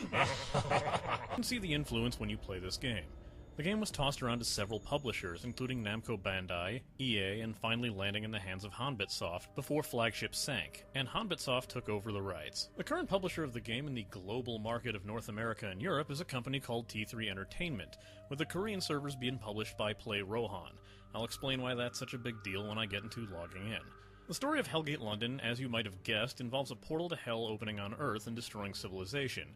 You can see the influence when you play this game. The game was tossed around to several publishers, including Namco Bandai, EA, and finally landing in the hands of Hanbitsoft before Flagship sank, and Hanbitsoft took over the rights. The current publisher of the game in the global market of North America and Europe is a company called T3 Entertainment, with the Korean servers being published by Play Rohan. I'll explain why that's such a big deal when I get into logging in. The story of Hellgate London, as you might have guessed, involves a portal to hell opening on Earth and destroying civilization.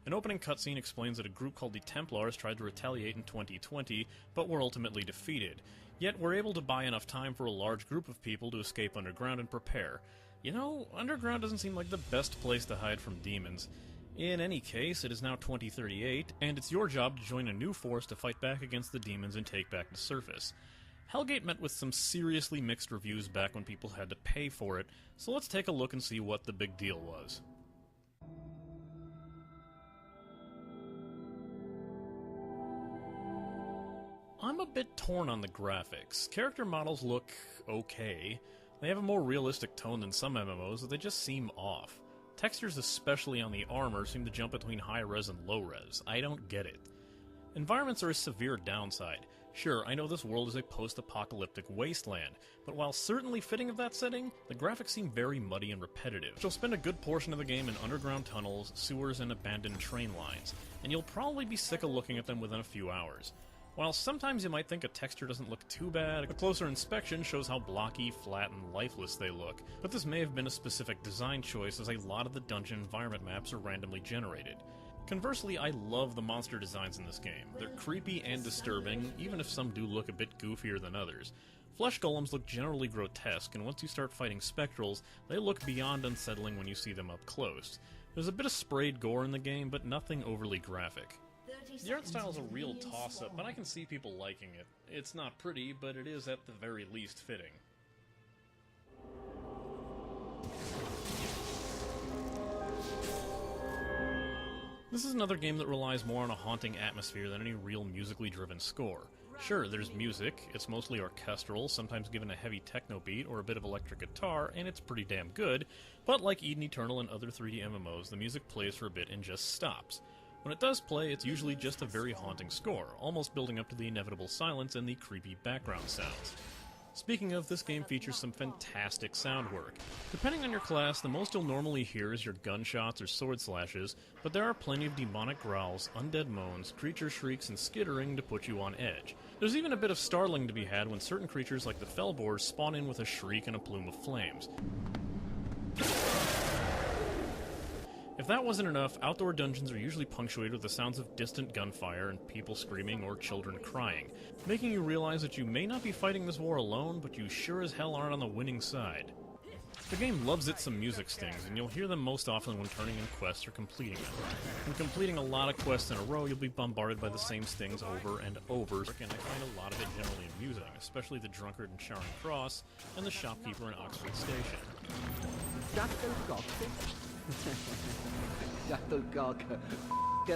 An opening cutscene explains that a group called the Templars tried to retaliate in 2020, but were ultimately defeated. Yet we're able to buy enough time for a large group of people to escape underground and prepare. You know, underground doesn't seem like the best place to hide from demons. In any case, it is now 2038, and it's your job to join a new force to fight back against the demons and take back the surface. Hellgate met with some seriously mixed reviews back when people had to pay for it, so let's take a look and see what the big deal was. I'm a bit torn on the graphics. Character models look okay. They have a more realistic tone than some MMOs, but they just seem off. Textures, especially on the armor, seem to jump between high-res and low-res. I don't get it. Environments are a severe downside. Sure, I know this world is a post-apocalyptic wasteland, but while certainly fitting of that setting, the graphics seem very muddy and repetitive. You'll spend a good portion of the game in underground tunnels, sewers, and abandoned train lines, and you'll probably be sick of looking at them within a few hours. While sometimes you might think a texture doesn't look too bad, a closer inspection shows how blocky, flat, and lifeless they look, but this may have been a specific design choice as a lot of the dungeon environment maps are randomly generated. Conversely, I love the monster designs in this game. They're creepy and disturbing, even if some do look a bit goofier than others. Flesh golems look generally grotesque, and once you start fighting spectrals, they look beyond unsettling when you see them up close. There's a bit of sprayed gore in the game, but nothing overly graphic. The art style is a real toss-up, but I can see people liking it. It's not pretty, but it is at the very least fitting. This is another game that relies more on a haunting atmosphere than any real musically driven score. Sure, there's music, it's mostly orchestral, sometimes given a heavy techno beat or a bit of electric guitar, and it's pretty damn good, but like Eden Eternal and other 3D MMOs, the music plays for a bit and just stops. When it does play, it's usually just a very haunting score, almost building up to the inevitable silence and the creepy background sounds. Speaking of, this game features some fantastic sound work. Depending on your class, the most you'll normally hear is your gunshots or sword slashes, but there are plenty of demonic growls, undead moans, creature shrieks, and skittering to put you on edge. There's even a bit of startling to be had when certain creatures like the Fellboars spawn in with a shriek and a plume of flames. If that wasn't enough, outdoor dungeons are usually punctuated with the sounds of distant gunfire and people screaming or children crying, making you realize that you may not be fighting this war alone, but you sure as hell aren't on the winning side. The game loves its some music stings, and you'll hear them most often when turning in quests or completing them. When completing a lot of quests in a row, you'll be bombarded by the same stings over and over, and I find a lot of it generally amusing, especially the drunkard in Charing Cross and the shopkeeper in Oxford Station. Shuttlecock.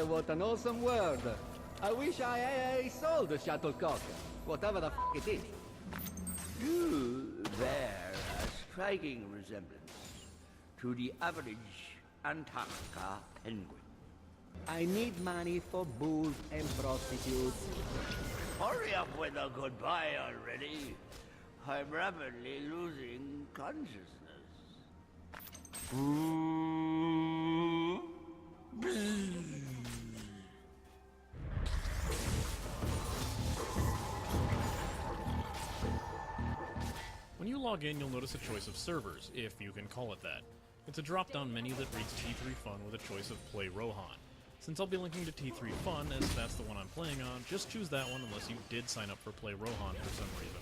What an awesome word. I wish I sold a shuttlecock. Whatever the it is. You bear a striking resemblance to the average Antarctica penguin. I need money for booze and prostitutes. Hurry up with a goodbye already. I'm rapidly losing consciousness. When you log in, you'll notice a choice of servers, if you can call it that. It's a drop-down menu that reads T3 Fun with a choice of Play Rohan. Since I'll be linking to T3 Fun, as that's the one I'm playing on, just choose that one unless you did sign up for Play Rohan for some reason.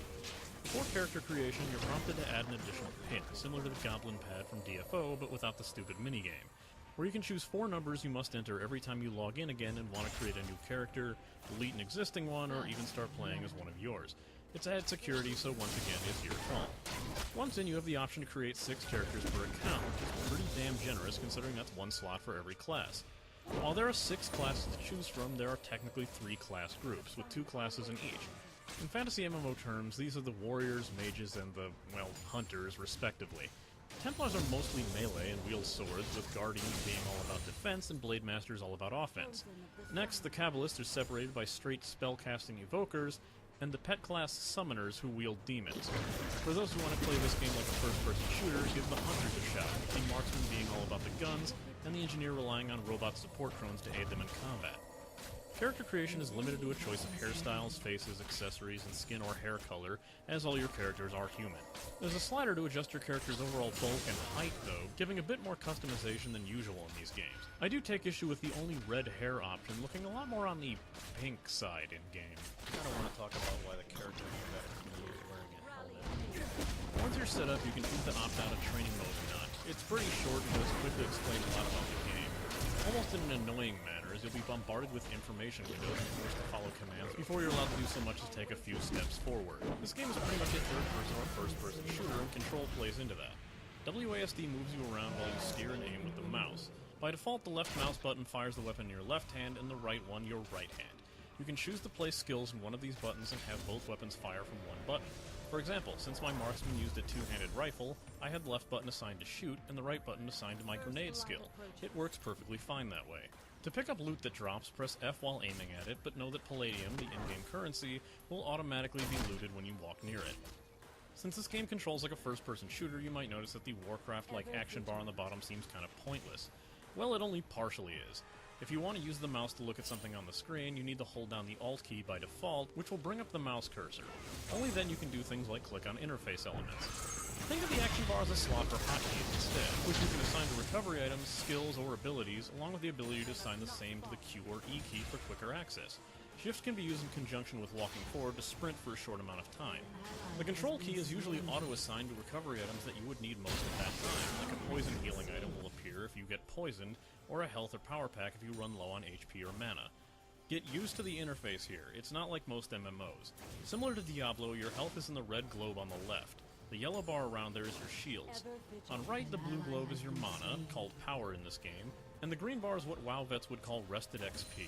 Before character creation, you're prompted to add an additional pin, similar to the Goblin Pad from DFO, but without the stupid minigame, where you can choose 4 numbers you must enter every time you log in again and want to create a new character, delete an existing one, or even start playing as one of yours. It's added security, so once again, it's your call. Once in, you have the option to create 6 characters per account, which is pretty damn generous considering that's 1 slot for every class. While there are 6 classes to choose from, there are technically 3 class groups, with 2 classes in each. In fantasy MMO terms, these are the warriors, mages, and the, well, hunters, respectively. Templars are mostly melee and wield swords, with Guardians being all about defense and Blade Masters all about offense. Next, the Kabbalists are separated by straight spellcasting evokers, and the pet class summoners who wield demons. For those who want to play this game like a first-person shooter, give the hunters a shout, the marksman being all about the guns, and the engineer relying on robot support drones to aid them in combat. Character creation is limited to a choice of hairstyles, faces, accessories, and skin or hair color, as all your characters are human. There's a slider to adjust your character's overall bulk and height, though, giving a bit more customization than usual in these games. I do take issue with the only red hair option looking a lot more on the pink side in-game. I don't want to talk about why the character is better than me is wearing a helmet. Once you're set up, you can choose to opt out of training mode or not. It's pretty short and does quickly explain a lot about the game. Almost in an annoying manner, as you'll be bombarded with information windows and forced to follow commands before you're allowed to do so much as take a few steps forward. This game is pretty much a third-person or first-person shooter, and control plays into that. WASD moves you around while you steer and aim with the mouse. By default, the left mouse button fires the weapon in your left hand, and the right one your right hand. You can choose to place skills in one of these buttons and have both weapons fire from one button. For example, since my marksman used a two-handed rifle, I had the left button assigned to shoot and the right button assigned to my grenade skill. It works perfectly fine that way. To pick up loot that drops, press F while aiming at it, but know that Palladium, the in-game currency, will automatically be looted when you walk near it. Since this game controls like a first-person shooter, you might notice that the Warcraft-like action bar on the bottom seems kind of pointless. Well, it only partially is. If you want to use the mouse to look at something on the screen, you need to hold down the Alt key by default, which will bring up the mouse cursor. Only then you can do things like click on interface elements. Think of the action bar as a slot for hotkeys instead, which you can assign to recovery items, skills, or abilities, along with the ability to assign the same to the Q or E key for quicker access. Shift can be used in conjunction with walking forward to sprint for a short amount of time. The control key is usually auto-assigned to recovery items that you would need most at that time, like a poison healing item will appear if you get poisoned, or a health or power pack if you run low on HP or mana. Get used to the interface here, it's not like most MMOs. Similar to Diablo, your health is in the red globe on the left. The yellow bar around there is your shields. On right, the blue globe is your mana, called power in this game, and the green bar is what WoW vets would call rested XP.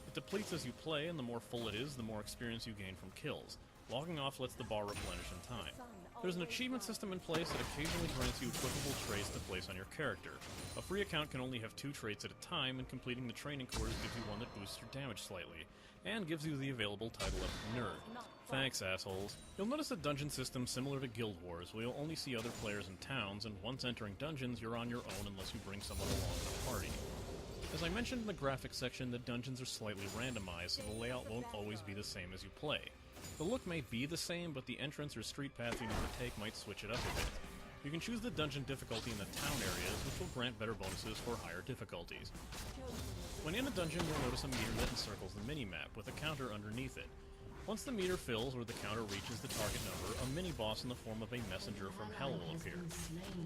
It depletes as you play, and the more full it is, the more experience you gain from kills. Logging off lets the bar replenish in time. There's an achievement system in place that occasionally grants you equipable traits to place on your character. A free account can only have 2 traits at a time, and completing the training course gives you one that boosts your damage slightly, and gives you the available title of Nerd. Thanks, assholes. You'll notice a dungeon system similar to Guild Wars, where you'll only see other players in towns, and once entering dungeons, you're on your own unless you bring someone along in a party. As I mentioned in the graphics section, the dungeons are slightly randomized, so the layout won't always be the same as you play. The look may be the same, but the entrance or street path you need to take might switch it up a bit. You can choose the dungeon difficulty in the town areas, which will grant better bonuses for higher difficulties. When in a dungeon, you'll notice a meter that encircles the mini-map, with a counter underneath it. Once the meter fills, or the counter reaches the target number, a mini-boss in the form of a messenger from hell will appear.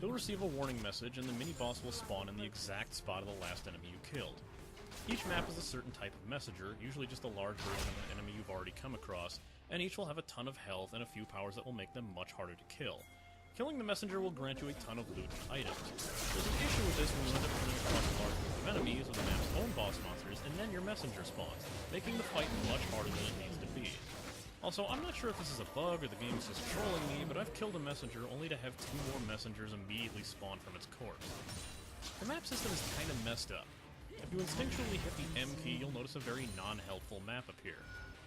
You'll receive a warning message, and the mini-boss will spawn in the exact spot of the last enemy you killed. Each map is a certain type of messenger, usually just a large version of an enemy you've already come across, and each will have a ton of health and a few powers that will make them much harder to kill. Killing the messenger will grant you a ton of loot and items. There's an issue with this when you end up coming across a large group of enemies or the map's own boss monsters, and then your messenger spawns, making the fight much harder than it needs to be. Also, I'm not sure if this is a bug or the game is just trolling me, but I've killed a messenger only to have 2 more messengers immediately spawn from its corpse. The map system is kinda messed up. If you instinctually hit the M key, you'll notice a very non-helpful map appear.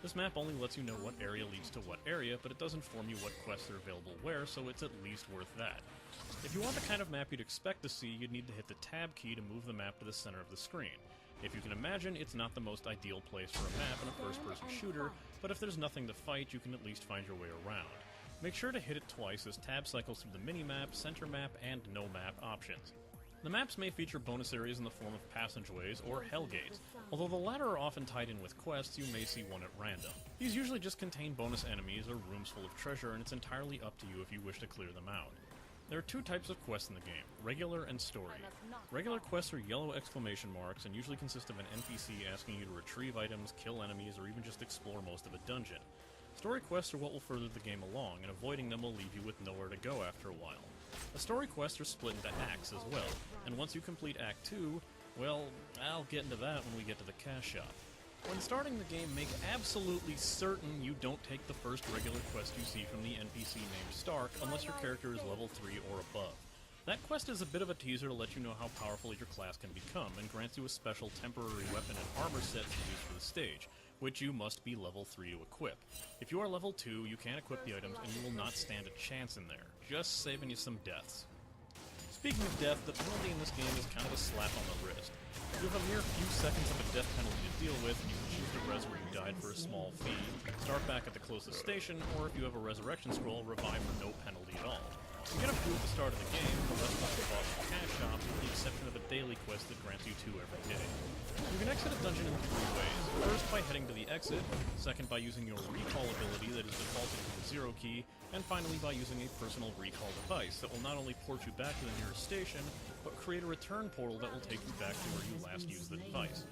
This map only lets you know what area leads to what area, but it does inform you what quests are available where, so it's at least worth that. If you want the kind of map you'd expect to see, you'd need to hit the Tab key to move the map to the center of the screen. If you can imagine, it's not the most ideal place for a map in a first-person shooter, but if there's nothing to fight, you can at least find your way around. Make sure to hit it twice as Tab cycles through the mini-map, center map, and no-map options. The maps may feature bonus areas in the form of passageways or hellgates. Although the latter are often tied in with quests, you may see one at random. These usually just contain bonus enemies or rooms full of treasure, and it's entirely up to you if you wish to clear them out. There are 2 types of quests in the game, regular and story. Regular quests are yellow exclamation marks and usually consist of an NPC asking you to retrieve items, kill enemies, or even just explore most of a dungeon. Story quests are what will further the game along, and avoiding them will leave you with nowhere to go after a while. The story quests are split into acts as well, and once you complete Act 2, well, I'll get into that when we get to the cash shop. When starting the game, make absolutely certain you don't take the first regular quest you see from the NPC named Stark unless your character is level 3 or above. That quest is a bit of a teaser to let you know how powerful your class can become, and grants you a special temporary weapon and armor set to use for the stage, which you must be level 3 to equip. If you are level 2, you can equip the items and you will not stand a chance in there, just saving you some deaths. Speaking of death, the penalty in this game is kind of a slap on the wrist. You have a mere few seconds of a death penalty to deal with, and you can choose to res where you died for a small fee, start back at the closest station, or if you have a resurrection scroll, revive for no penalty at all. You get a few at the start of the game, the rest of the boss cash shop, with the exception of a daily quest that grants you 2 every day. You can exit a dungeon in 3 ways. First, by heading to the exit, second, by using your recall ability that is defaulted to the 0 key, and finally by using a personal recall device that will not only port you back to the nearest station, but create a return portal that will take you back to where you last used the device.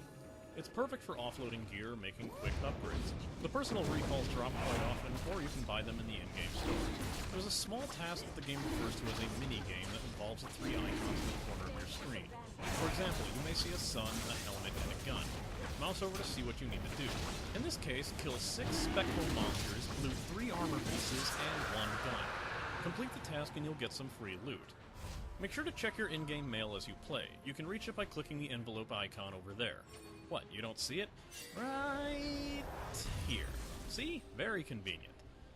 It's perfect for offloading gear, making quick upgrades. The personal recalls drop quite often, or you can buy them in the in-game store. There's a small task that the game refers to as a mini-game that involves the 3 icons in the corner of your screen. For example, you may see a sun, a helmet, and a gun. Mouse over to see what you need to do. In this case, kill 6 spectral monsters, loot 3 armor pieces, and 1 gun. Complete the task and you'll get some free loot. Make sure to check your in-game mail as you play. You can reach it by clicking the envelope icon over there. What, you don't see it? Right here. See? Very convenient.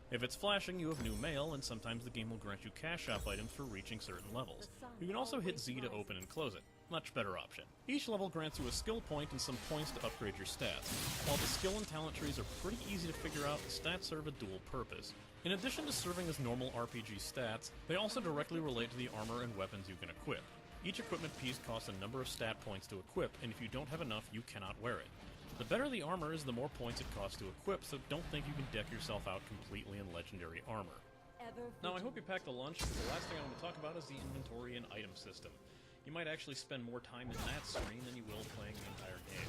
If it's flashing, you have new mail, and sometimes the game will grant you cash shop items for reaching certain levels. You can also hit Z to open and close it. Much better option. Each level grants you a skill point and some points to upgrade your stats. While the skill and talent trees are pretty easy to figure out, the stats serve a dual purpose. In addition to serving as normal RPG stats, they also directly relate to the armor and weapons you can equip. Each equipment piece costs a number of stat points to equip, and if you don't have enough, you cannot wear it. The better the armor is, the more points it costs to equip, so don't think you can deck yourself out completely in legendary armor. Now, I hope you packed a lunch, because the last thing I want to talk about is the inventory and item system. You might actually spend more time in that screen than you will playing the entire game.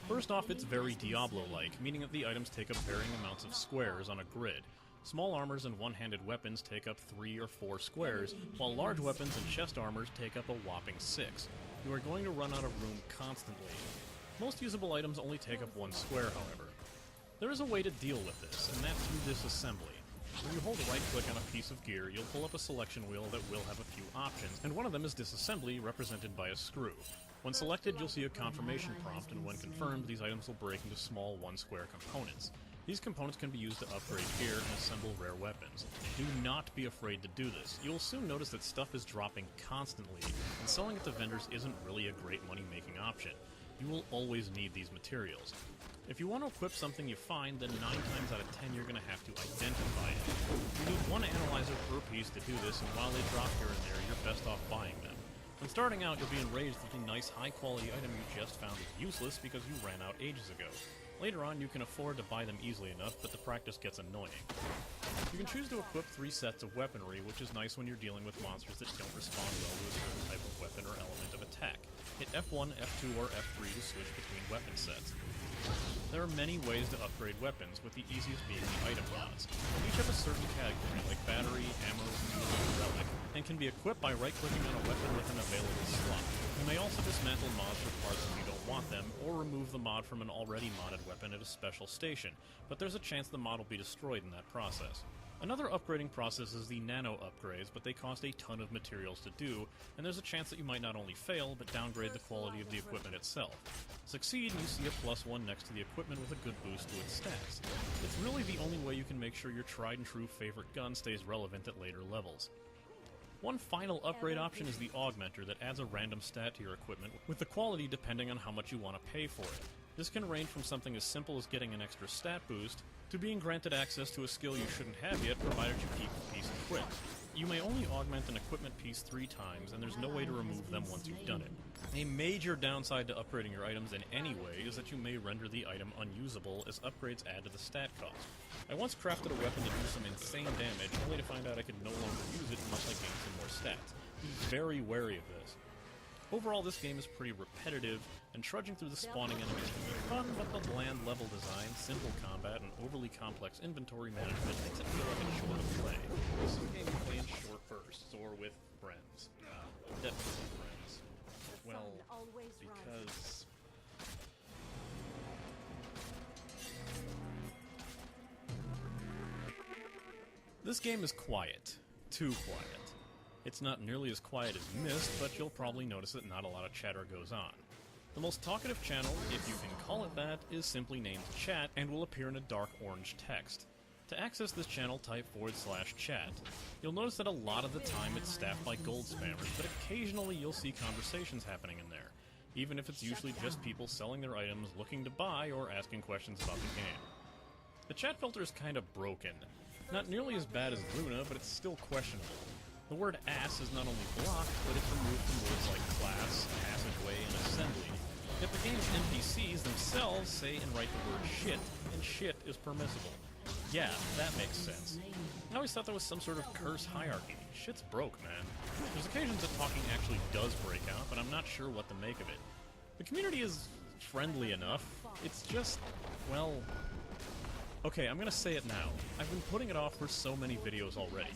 First off, it's very Diablo-like, meaning that the items take up varying amounts of squares on a grid. Small armors and one-handed weapons take up 3 or 4 squares, while large weapons and chest armors take up a whopping 6. You are going to run out of room constantly. Most usable items only take up 1 square, however. There is a way to deal with this, and that's through disassembly. When you hold right-click on a piece of gear, you'll pull up a selection wheel that will have a few options, and one of them is disassembly, represented by a screw. When selected, you'll see a confirmation prompt, and when confirmed, these items will break into small 1-square components. These components can be used to upgrade gear and assemble rare weapons. Do not be afraid to do this. You will soon notice that stuff is dropping constantly, and selling it to vendors isn't really a great money-making option. You will always need these materials. If you want to equip something you find, then 9 times out of 10 you're going to have to identify it. You need 1 analyzer per piece to do this, and while they drop here and there, you're best off buying them. When starting out, you'll be enraged that the nice, high-quality item you just found is useless because you ran out ages ago. Later on, you can afford to buy them easily enough, but the practice gets annoying. You can choose to equip 3 sets of weaponry, which is nice when you're dealing with monsters that don't respond well to a certain type of weapon or element of attack. Hit F1, F2, or F3 to switch between weapon sets. There are many ways to upgrade weapons, with the easiest being the item mods. Each have a certain category, like battery, ammo, fuel, and relic, and can be equipped by right-clicking on a weapon with an available slot. You may also dismantle mods for parts if you don't want them, or remove the mod from an already modded weapon at a special station, but there's a chance the mod will be destroyed in that process. Another upgrading process is the nano upgrades, but they cost a ton of materials to do, and there's a chance that you might not only fail, but downgrade the quality of the equipment itself. Succeed and you see a +1 next to the equipment with a good boost to its stats. It's really the only way you can make sure your tried and true favorite gun stays relevant at later levels. One final upgrade option is the augmenter that adds a random stat to your equipment, with the quality depending on how much you want to pay for it. This can range from something as simple as getting an extra stat boost, to being granted access to a skill you shouldn't have yet, provided you keep the piece equipped. You may only augment an equipment piece 3 times, and there's no way to remove them once you've done it. A major downside to upgrading your items in any way is that you may render the item unusable, as upgrades add to the stat cost. I once crafted a weapon to do some insane damage, only to find out I could no longer use it unless I gained some more stats. Be very wary of this. Overall, this game is pretty repetitive, and trudging through the spawning enemies can be fun, but the bland level design, simple combat, and overly complex inventory management makes it feel like a chore to play. This is a game you play in short bursts, or with friends. Definitely friends. Well, because... This game is quiet. Too quiet. It's not nearly as quiet as Myst, but you'll probably notice that not a lot of chatter goes on. The most talkative channel, if you can call it that, is simply named Chat and will appear in a dark orange text. To access this channel, type /chat. You'll notice that a lot of the time it's staffed by gold spammers, but occasionally you'll see conversations happening in there, even if it's usually just people selling their items, looking to buy, or asking questions about the game. The chat filter is kind of broken. Not nearly as bad as Luna, but it's still questionable. The word ass is not only blocked, but it's removed from words like class, passageway, and assembly. Yet the game's NPCs themselves say and write the word shit, and shit is permissible. Yeah, that makes sense. I always thought there was some sort of curse hierarchy. Shit's broke, man. There's occasions that talking actually does break out, but I'm not sure what to make of it. The community is friendly enough. It's just, well... Okay, I'm gonna say it now. I've been putting it off for so many videos already.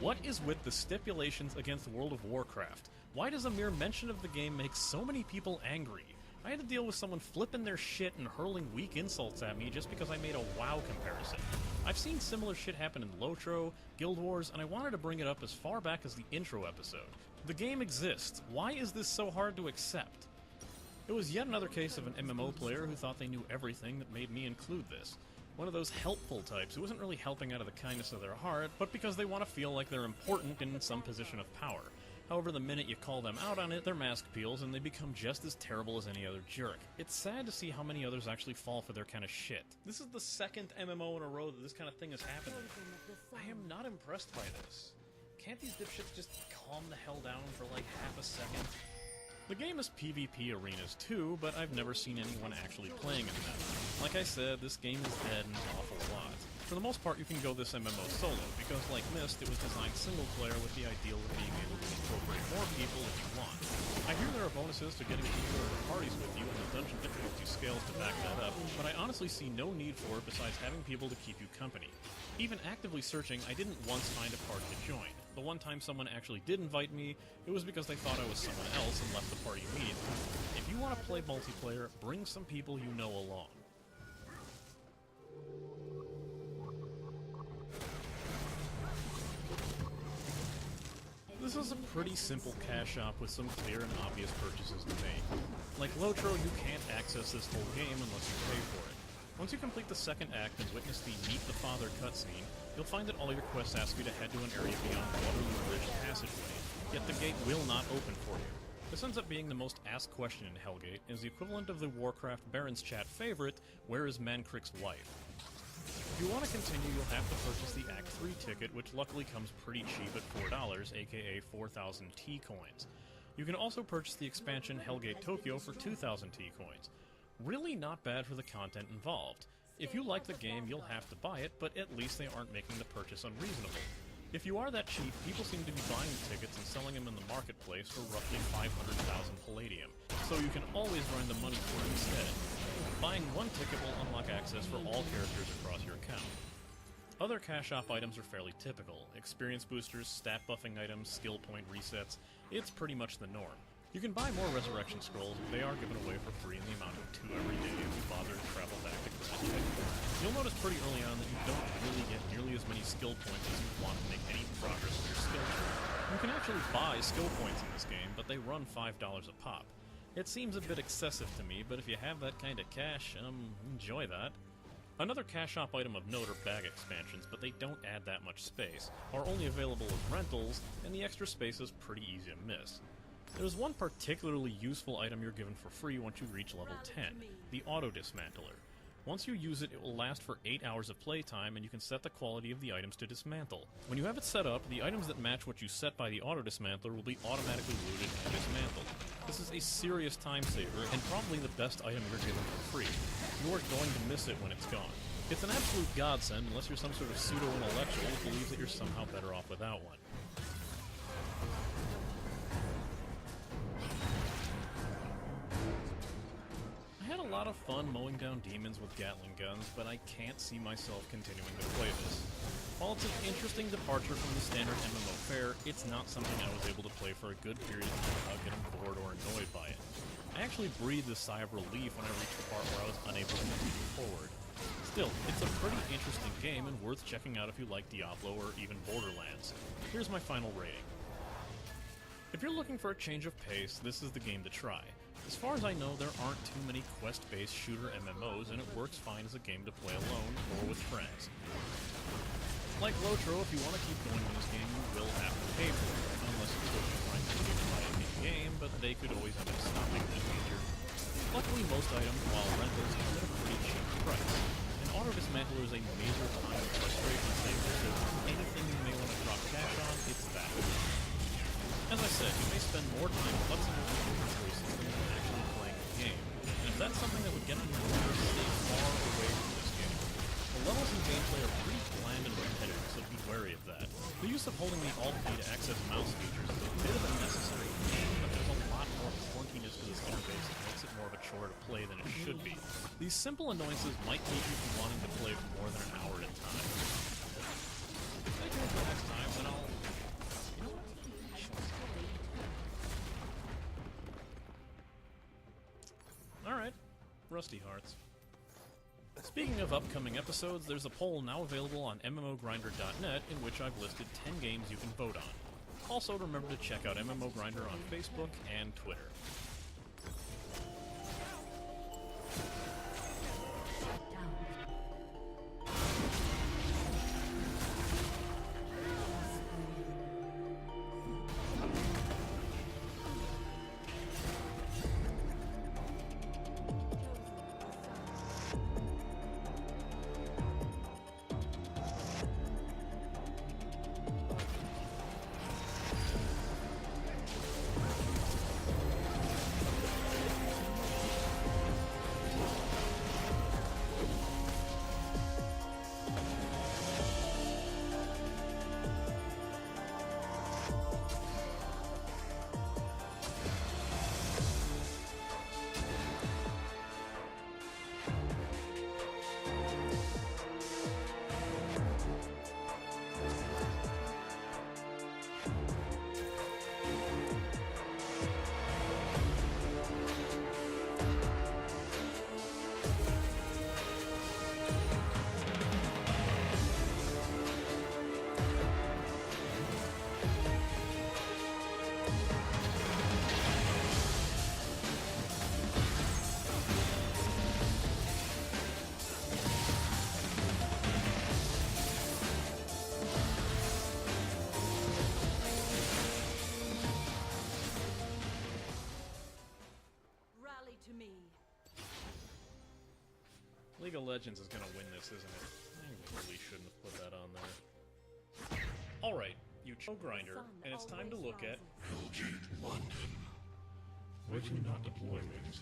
What is with the stipulations against World of Warcraft? Why does a mere mention of the game make so many people angry? I had to deal with someone flipping their shit and hurling weak insults at me just because I made a WoW comparison. I've seen similar shit happen in Lotro, Guild Wars, and I wanted to bring it up as far back as the intro episode. The game exists. Why is this so hard to accept? It was yet another case of an MMO player who thought they knew everything that made me include this. One of those helpful types who isn't really helping out of the kindness of their heart, but because they want to feel like they're important in some position of power. However, the minute you call them out on it, their mask peels and they become just as terrible as any other jerk. It's sad to see how many others actually fall for their kind of shit. This is the second MMO in a row that this kind of thing has happened in. I am not impressed by this. Can't these dipshits just calm the hell down for like half a second? The game is PvP arenas too, but I've never seen anyone actually playing in them. Like I said, this game is dead an awful lot. For the most part, you can go this MMO solo, because like Myst, it was designed single player with the ideal of being able to incorporate more people if you want. I hear there are bonuses to getting people into parties with you, and the dungeon difficulty scales to back that up, but I honestly see no need for it besides having people to keep you company. Even actively searching, I didn't once find a party to join. The one time someone actually did invite me, it was because they thought I was someone else and left the party immediately. If you want to play multiplayer, bring some people you know along. This is a pretty simple cash shop with some clear and obvious purchases to make. Like Lotro, you can't access this whole game unless you pay for it. Once you complete the second act and witness the Meet the Father cutscene, you'll find that all your quests ask you to head to an area beyond Waterloo Bridge Passageway, yet the gate will not open for you. This ends up being the most asked question in Hellgate, and is the equivalent of the Warcraft Baron's chat favorite, where is Mancrick's wife? If you want to continue, you'll have to purchase the Act 3 ticket, which luckily comes pretty cheap at $4, aka 4,000 T-coins. You can also purchase the expansion Hellgate Tokyo for 2,000 T-coins. Really not bad for the content involved. If you like the game, you'll have to buy it, but at least they aren't making the purchase unreasonable. If you are that cheap, people seem to be buying tickets and selling them in the marketplace for roughly 500,000 palladium, so you can always grind the money for it instead. Buying one ticket will unlock access for all characters across your account. Other cash shop items are fairly typical. Experience boosters, stat buffing items, skill point resets. It's pretty much the norm. You can buy more resurrection scrolls, but they are given away for free in the amount of 2 every day if you bother to travel back to Grand. You'll notice pretty early on that you don't really get nearly as many skill points as you want to make any progress with your skill tree. You can actually buy skill points in this game, but they run $5 a pop. It seems a bit excessive to me, but if you have that kind of cash, enjoy that. Another cash shop item of note are bag expansions, but they don't add that much space, are only available as rentals, and the extra space is pretty easy to miss. There's one particularly useful item you're given for free once you reach level 10, the Auto Dismantler. Once you use it, it will last for 8 hours of playtime, and you can set the quality of the items to dismantle. When you have it set up, the items that match what you set by the Auto Dismantler will be automatically looted and dismantled. This is a serious time saver, and probably the best item you're given for free. You are going to miss it when it's gone. It's an absolute godsend unless you're some sort of pseudo-intellectual who believes that you're somehow better off without one. I had a lot of fun mowing down demons with Gatling guns, but I can't see myself continuing to play this. While it's an interesting departure from the standard MMO fare, it's not something I was able to play for a good period of time without getting bored or annoyed by it. I actually breathed a sigh of relief when I reached the part where I was unable to continue forward. Still, it's a pretty interesting game and worth checking out if you like Diablo or even Borderlands. Here's my final rating. If you're looking for a change of pace, this is the game to try. As far as I know, there aren't too many quest-based shooter MMOs, and it works fine as a game to play alone or with friends. Like Lotro, if you want to keep going in this game, you will have to pay for it, unless of course you're trying to get buy it in-game, but they could always end up stopping this feature. Luckily, most items, while rentals, come at a pretty cheap price. And Auto Dismantler is a major time and frustration saver, so anything you may want to drop cash on, it's that. As I said, you may spend more time futzing with the inventory system than actually playing the game, and if that's something that would get on your nerves, stay far away from this game. The levels and gameplay are pretty bland and repetitive, so be wary of that. The use of holding the Alt key to access mouse features is a bit of a necessary thing, but there's a lot more clunkiness to this interface that makes it more of a chore to play than it should be. These simple annoyances might keep you from wanting to play for more than an hour at a time. Stay tuned for next time, then I'll... You know what? Alright, Rusty Hearts. Speaking of upcoming episodes, there's a poll now available on MMOgrinder.net in which I've listed 10 games you can vote on. Also, remember to check out MMOgrinder on Facebook and Twitter. League of Legends is gonna win this, isn't it? I really shouldn't have put that on there. Alright, you Grinder, and it's time to look at London. Waiting not deployment.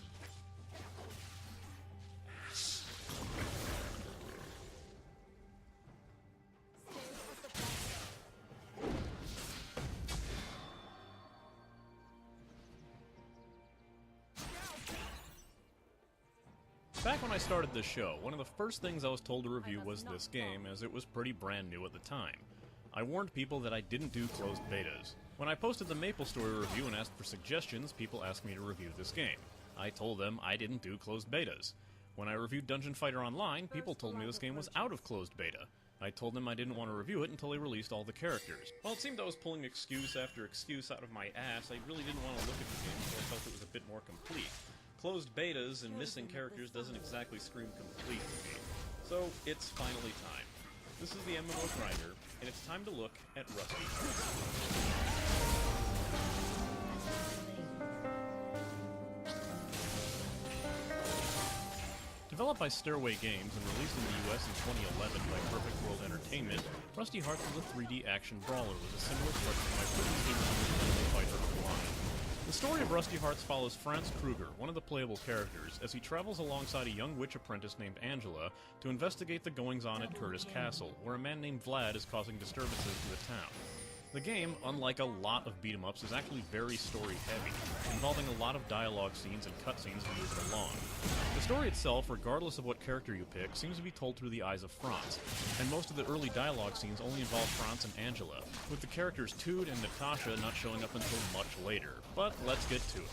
Back when I started this show, one of the first things I was told to review was this game, as it was pretty brand new at the time. I warned people that I didn't do closed betas. When I posted the MapleStory review and asked for suggestions, people asked me to review this game. I told them I didn't do closed betas. When I reviewed Dungeon Fighter Online, people told me this game was out of closed beta. I told them I didn't want to review it until they released all the characters. While it seemed I was pulling excuse after excuse out of my ass, I really didn't want to look at the game until I felt it was a bit more complete. Closed betas and missing characters doesn't exactly scream complete to me. So, it's finally time. This is the MMOgrinder, and it's time to look at Rusty Hearts. Developed by Stairway Games and released in the US in 2011 by Perfect World Entertainment, Rusty Hearts is a 3D action brawler with a similar structure to my previous game Diamond Fighter Online. The story of Rusty Hearts follows Franz Kruger, one of the playable characters, as he travels alongside a young witch apprentice named Angela to investigate the goings-on at Curtis Castle, where a man named Vlad is causing disturbances to the town. The game, unlike a lot of beat-em-ups, is actually very story-heavy, involving a lot of dialogue scenes and cutscenes to move it along. The story itself, regardless of what character you pick, seems to be told through the eyes of Franz, and most of the early dialogue scenes only involve Franz and Angela, with the characters Tood and Natasha not showing up until much later. But let's get to it.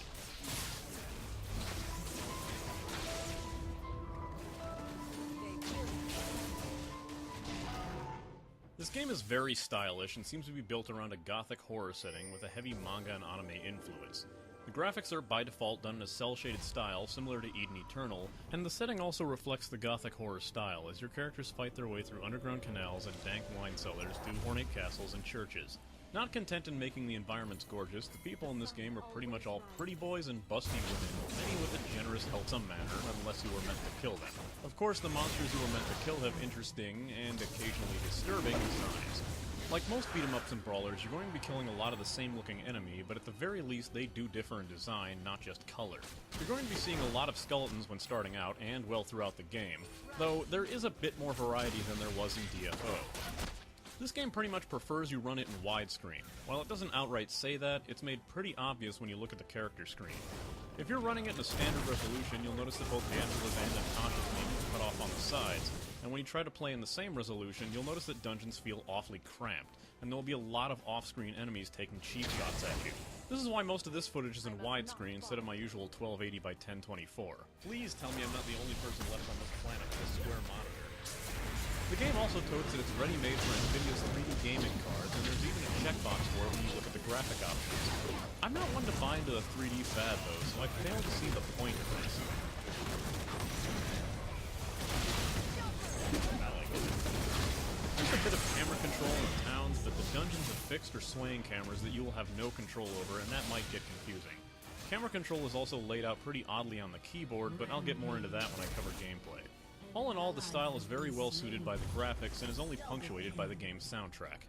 This game is very stylish and seems to be built around a gothic horror setting with a heavy manga and anime influence. The graphics are by default done in a cel-shaded style similar to Eden Eternal, and the setting also reflects the gothic horror style as your characters fight their way through underground canals and dank wine cellars to ornate castles and churches. Not content in making the environments gorgeous, the people in this game are pretty much all pretty boys and busty women, many with a generous wholesome manner, unless you were meant to kill them. Of course, the monsters you were meant to kill have interesting, and occasionally disturbing, designs. Like most beat-em-ups and brawlers, you're going to be killing a lot of the same-looking enemy, but at the very least, they do differ in design, not just color. You're going to be seeing a lot of skeletons when starting out, and well throughout the game, though there is a bit more variety than there was in DFO. This game pretty much prefers you run it in widescreen. While it doesn't outright say that, it's made pretty obvious when you look at the character screen. If you're running it in a standard resolution, you'll notice that both Angela's and Natasha's name is cut off on the sides, and when you try to play in the same resolution, you'll notice that dungeons feel awfully cramped, and there'll be a lot of off-screen enemies taking cheap shots at you. This is why most of this footage is in widescreen instead of my usual 1280 by 1024. Please tell me I'm not the only person left on this planet with a square monitor. The game also totes that it's ready-made for NVIDIA's 3D gaming cards, and there's even a checkbox for it when you look at the graphic options. I'm not one to buy into the 3D fad, though, so I fail to see the point of this. There's a bit of camera control in the towns, but the dungeons have fixed or swaying cameras that you will have no control over, and that might get confusing. Camera control is also laid out pretty oddly on the keyboard, but I'll get more into that when I cover gameplay. All in all, the style is very well suited by the graphics and is only punctuated by the game's soundtrack.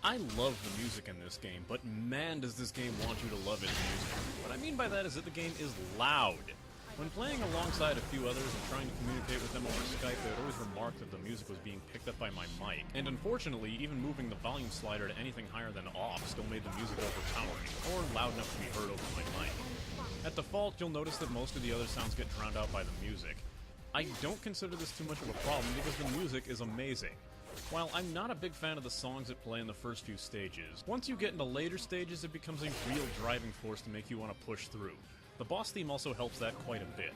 I love the music in this game, but man does this game want you to love its music. What I mean by that is that the game is loud. When playing alongside a few others and trying to communicate with them over Skype, I would always remark that the music was being picked up by my mic. And unfortunately, even moving the volume slider to anything higher than off still made the music overpowering, or loud enough to be heard over my mic. At default, you'll notice that most of the other sounds get drowned out by the music. I don't consider this too much of a problem because the music is amazing. While I'm not a big fan of the songs that play in the first few stages, once you get into later stages, it becomes a real driving force to make you want to push through. The boss theme also helps that quite a bit.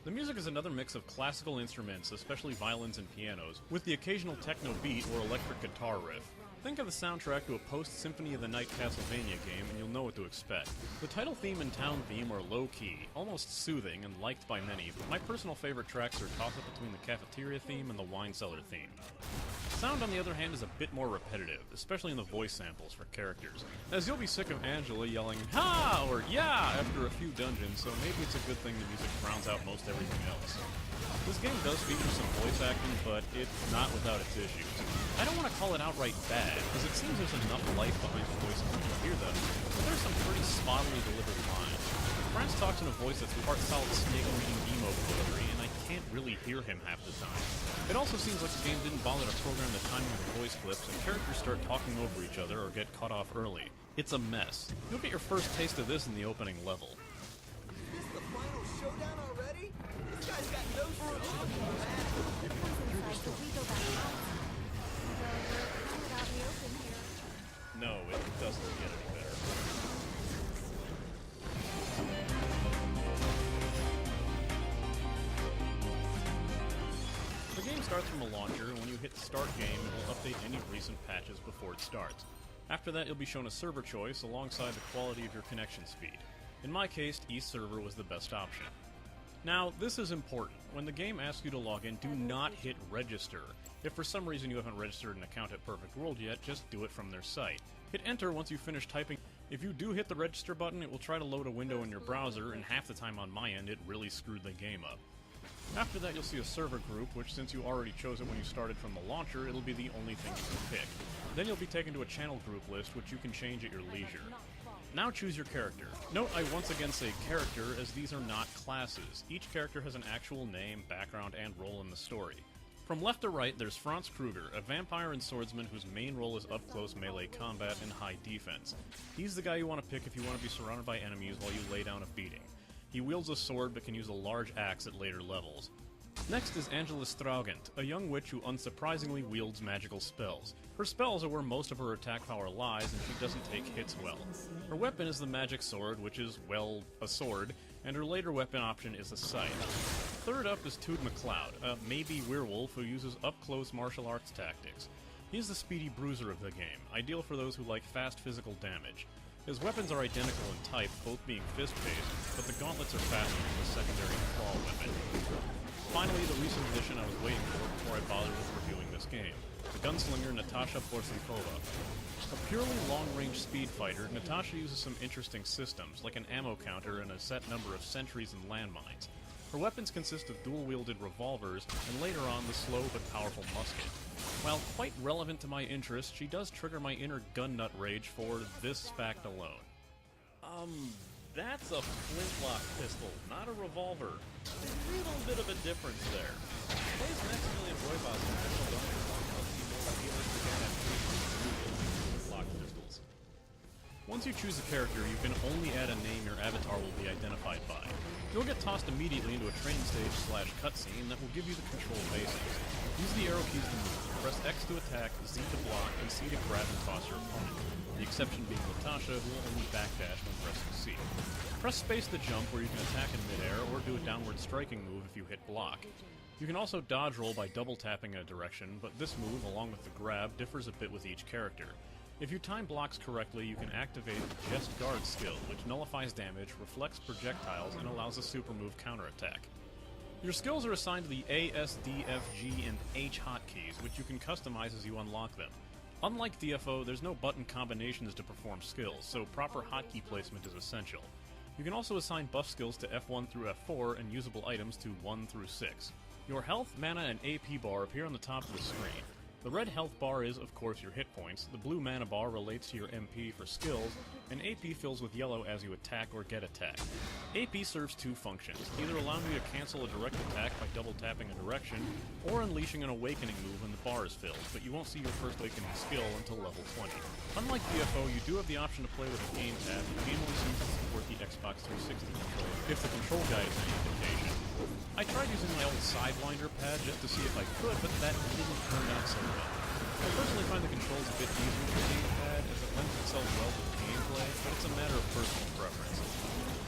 The music is another mix of classical instruments, especially violins and pianos, with the occasional techno beat or electric guitar riff. Think of the soundtrack to a post-Symphony of the Night Castlevania game and you'll know what to expect. The title theme and town theme are low-key, almost soothing, and liked by many, but my personal favorite tracks are a toss-up between the cafeteria theme and the wine cellar theme. Sound, on the other hand, is a bit more repetitive, especially in the voice samples for characters, as you'll be sick of Angela yelling, "Ha!" or "Yeah!" after a few dungeons, so maybe it's a good thing the music drowns out most everything else. This game does feature some voice acting, but it's not without its issues. I don't want to call it outright bad, because it seems there's enough life behind the voices when you hear them, but there's some pretty spottily delivered lines. Franz talks in a voice that's part solid snake-reading emo delivery, and I can't really hear him half the time. It also seems like the game didn't bother to program the timing of the voice clips, and characters start talking over each other or get cut off early. It's a mess. You'll get your first taste of this in the opening level. Is this the final showdown already? This guy's got no structure. No, it doesn't get any better. The game starts from a launcher, and when you hit Start Game, it will update any recent patches before it starts. After that, you'll be shown a server choice alongside the quality of your connection speed. In my case, East Server was the best option. Now, this is important. When the game asks you to log in, do not hit Register. If for some reason you haven't registered an account at Perfect World yet, just do it from their site. Hit Enter once you finish typing. If you do hit the Register button, it will try to load a window in your browser, and half the time on my end, it really screwed the game up. After that, you'll see a server group, which since you already chose it when you started from the launcher, it'll be the only thing you can pick. Then you'll be taken to a channel group list, which you can change at your leisure. Now choose your character. Note I once again say character, as these are not classes. Each character has an actual name, background, and role in the story. From left to right, there's Franz Kruger, a vampire and swordsman whose main role is up-close melee combat and high defense. He's the guy you want to pick if you want to be surrounded by enemies while you lay down a beating. He wields a sword but can use a large axe at later levels. Next is Angela Straugant, a young witch who unsurprisingly wields magical spells. Her spells are where most of her attack power lies, and she doesn't take hits well. Her weapon is the magic sword, which is, well, a sword, and her later weapon option is a scythe. Third up is Tood McCloud, a maybe werewolf who uses up-close martial arts tactics. He's the speedy bruiser of the game, ideal for those who like fast physical damage. His weapons are identical in type, both being fist-based, but the gauntlets are faster than the secondary claw weapon. Finally, the recent addition I was waiting for before I bothered with reviewing this game, the gunslinger Natasha Porzenkova. A purely long-range speed fighter, Natasha uses some interesting systems, like an ammo counter and a set number of sentries and landmines. Her weapons consist of dual-wielded revolvers, and later on, the slow but powerful musket. While quite relevant to my interest, she does trigger my inner gun nut rage for this fact alone. That's a flintlock pistol, not a revolver. There's a little bit of a difference there. Plays Maximilian Roybos in Pistol Dungeon must be more realistic adaptations of flintlock pistols. Once you choose a character, you can only add a name your avatar will be identified by. You'll get tossed immediately into a training stage / cutscene that will give you the control basics. Use the arrow keys to move, press X to attack, Z to block, and C to grab and toss your opponent. The exception being Natasha, who will only backdash when pressing C. Press space to jump, where you can attack in midair, or do a downward striking move if you hit block. You can also dodge roll by double tapping a direction, but this move, along with the grab, differs a bit with each character. If you time blocks correctly, you can activate the Jest Guard skill, which nullifies damage, reflects projectiles, and allows a super move counterattack. Your skills are assigned to the A, S, D, F, G, and H hotkeys, which you can customize as you unlock them. Unlike DFO, there's no button combinations to perform skills, so proper hotkey placement is essential. You can also assign buff skills to F1 through F4 and usable items to 1 through 6. Your health, mana, and AP bar appear on the top of the screen. The red health bar is, of course, your hit points, the blue mana bar relates to your MP for skills, and AP fills with yellow as you attack or get attacked. AP serves two functions, either allowing you to cancel a direct attack by double tapping a direction, or unleashing an awakening move when the bar is filled, but you won't see your first awakening skill until level 20. Unlike DFO, you do have the option to play with a gamepad, but the game only seems to support the Xbox 360 controller, if the control guide is any indication. I tried using my old Sidewinder pad just to see if I could, but that didn't turn out so well. I personally find the controls a bit easier with the gamepad, as it lends itself well to the gameplay, but it's a matter of personal preference.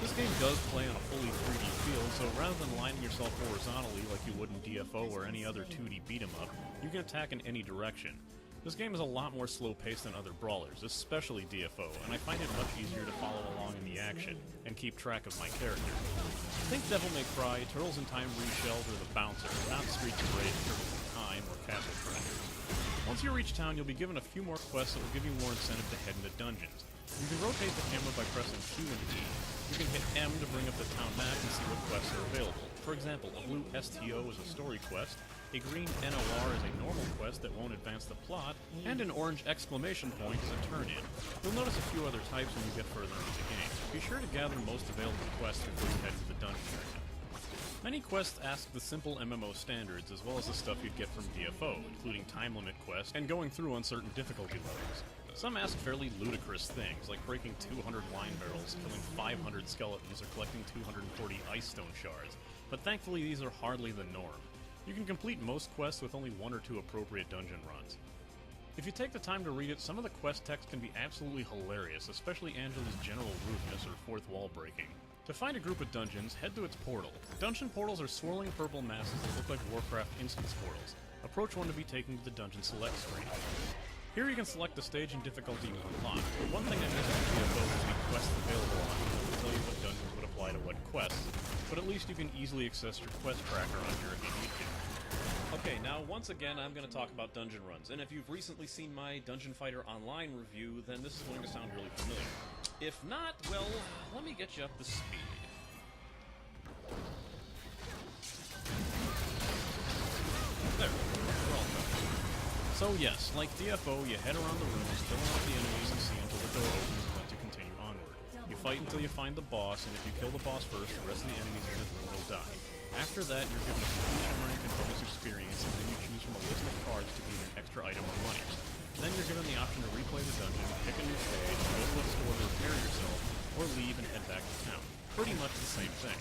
This game does play on a fully 3D field, so rather than lining yourself horizontally like you would in DFO or any other 2D beat-em-up, you can attack in any direction. This game is a lot more slow-paced than other brawlers, especially DFO, and I find it much easier to follow along in the action and keep track of my character. Think Devil May Cry, Turtles in Time Reshelled, or The Bouncer, not Streets of Rage, Turtles in Time, or Castle Crashers. Once you reach town, you'll be given a few more quests that will give you more incentive to head into dungeons. You can rotate the camera by pressing Q and E. You can hit M to bring up the town map and see what quests are available. For example, a blue STO is a story quest, a green NOR is a normal quest that won't advance the plot, and an orange exclamation point is a turn-in. You'll notice a few other types when you get further into the game. Be sure to gather most available quests before you head to the dungeon area. Many quests ask the simple MMO standards, as well as the stuff you'd get from DFO, including time limit quests and going through uncertain difficulty levels. Some ask fairly ludicrous things, like breaking 200 wine barrels, killing 500 skeletons, or collecting 240 ice stone shards, but thankfully these are hardly the norm. You can complete most quests with only 1 or 2 appropriate dungeon runs. If you take the time to read it, some of the quest text can be absolutely hilarious, especially Angela's general rudeness or fourth wall breaking. To find a group of dungeons, head to its portal. Dungeon portals are swirling purple masses that look like Warcraft instance portals. Approach one to be taken to the dungeon select screen. Here you can select the stage and difficulty you unlock. One thing I missed in DFO is the quests available on it will tell you what dungeons would apply to what quests, but at least you can easily access your quest tracker on here if you need to. Okay, now once again I'm going to talk about dungeon runs, and if you've recently seen my Dungeon Fighter Online review, then this is going to sound really familiar. If not, well, let me get you up to speed. There, we're all done. So yes, like DFO, you head around the rooms, killing off the enemies and see until the door opens and then to continue onward. You fight until you find the boss, and if you kill the boss first, the rest of the enemies in the room will die. After that, you're given a completion rank and bonus experience, and then you choose from a list of cards to gain an extra item or money. Then you're given the option to replay the dungeon, pick a new stage, go to a store to repair yourself, or leave and head back to town. Pretty much the same thing.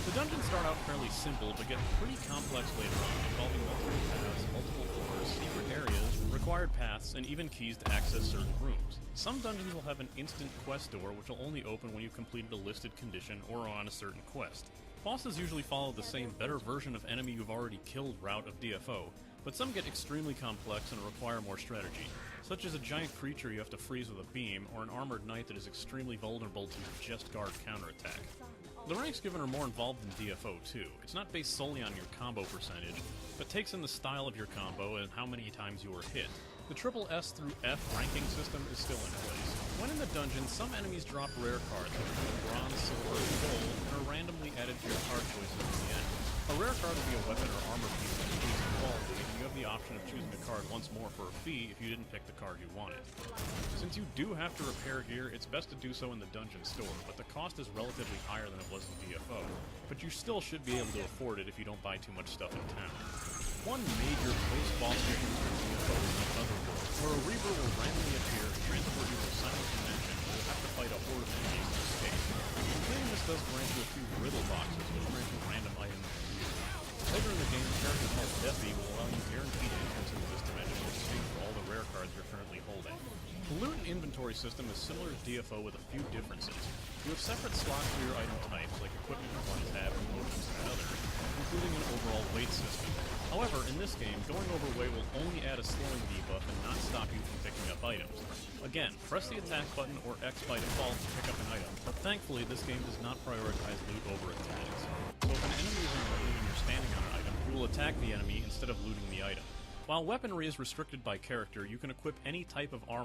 The dungeons start out fairly simple, but get pretty complex later on, involving multiple paths, multiple floors, secret areas, required paths, paths, and even keys to access certain rooms. Some dungeons will have an instant quest door which will only open when you've completed a listed condition or are on a certain quest. Bosses usually follow the same better version of enemy you've already killed route of DFO, but some get extremely complex and require more strategy, such as a giant creature you have to freeze with a beam, or an armored knight that is extremely vulnerable to just guard counterattack. The ranks given are more involved than DFO too. It's not based solely on your combo percentage, but takes in the style of your combo and how many times you are hit. The triple S through F ranking system is still in place. When in the dungeon, some enemies drop rare cards, that include bronze, silver, and gold, and are randomly added to your card choices in the end. A rare card will be a weapon or armor piece of decent quality, and you have the option of choosing a card once more for a fee if you didn't pick the card you wanted. Since you do have to repair gear, it's best to do so in the dungeon store, but the cost is relatively higher than it was in DFO, but you still should be able to afford it if you don't buy too much stuff in town. One major post-boss mission for DFO is the Otherworld, where a Reaver will randomly appear and transport you to a silent dimension where you'll have to fight a horde of enemies to escape. Completing this does grant you a few riddle boxes, which grant you random items to use. Later in the game, a character called Deathy will allow you guaranteed entrance into this dimension to exchange for all the rare cards you're currently holding. The loot and inventory system is similar to DFO with a few differences. You have separate slots for your item types, like equipment in one tab and potions in another, including an overall weight system. However, in this game, going over weight will only add a slowing debuff and not stop you from picking up items. Again, press the attack button or X by default to pick up an item, but thankfully this game does not prioritize loot over attacks. So if an enemy is in range and you're standing on an item, you will attack the enemy instead of looting the item. While weaponry is restricted by character, you can equip any type of armor